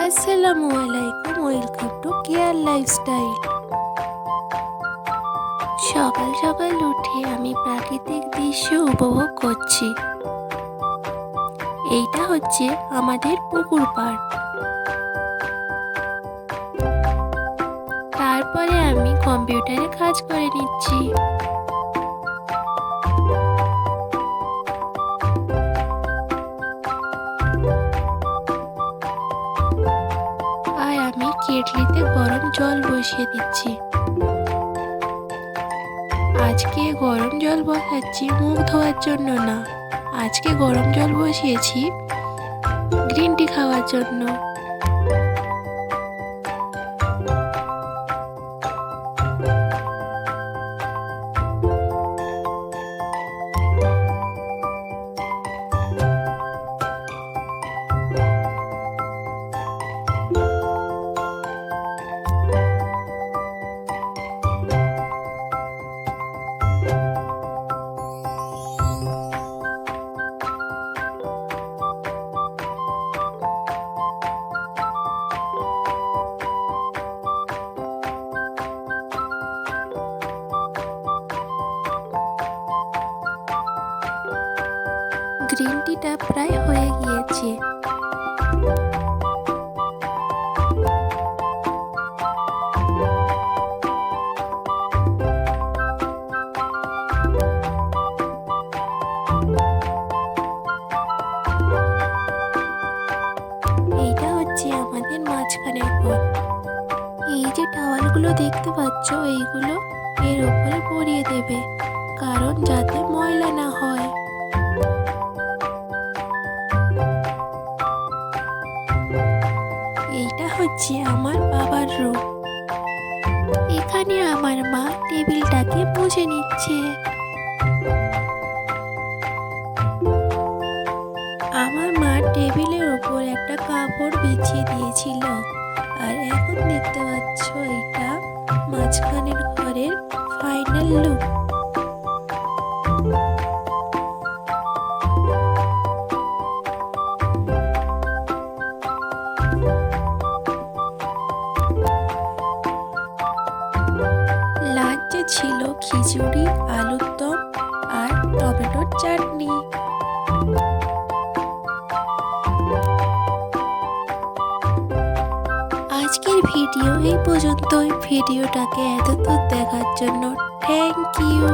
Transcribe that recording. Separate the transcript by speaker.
Speaker 1: আসসালামু আলাইকুম, welcome to care lifestyle. সকাল সকাল উঠে আমি প্রাকৃতিক দৃশ্য উপভোগ করছি। এইটা হচ্ছে আমাদের পুকুর পাড়। তারপরে আমি কম্পিউটারে কাজ করে নিচ্ছি। আর আমি কেটলিতে গরম জল বসিয়ে দিচ্ছি। আজকে গরম জল বসাচ্ছি মুখ ধোয়ার জন্য না, আজকে গরম জল বসিয়েছি গ্রিন টি খাওয়ার জন্য। গ্রিন টিটা প্রায় হয়ে গিয়েছে। এইটা হচ্ছে আমাদের মাঝখানের ঘর। এই যে টাওয়ালগুলো দেখতে পাচ্ছ, এইগুলো এর উপরে পরিয়ে দেবে, কারণ যাতে ময়লা না হয়। এইটা হচ্ছে আমার বাবার রুম। এখানে আমার মা টেবিলটাকে মুছে নিচ্ছে। আমার মা টেবিলের উপর একটা কাপড় বিছিয়ে দিয়েছিল, আর এখন দেখতে পাচ্ছ এটা মাঝখানের ঘরের ফাইনাল লুক। লাঞ্চে ছিল খিচুড়ি, আলুর দম আর টমেটোর চাটনি। আজকের ভিডিও এই পর্যন্তই। ভিডিওটাকে এতদূর দেখার জন্য থ্যাংক ইউ।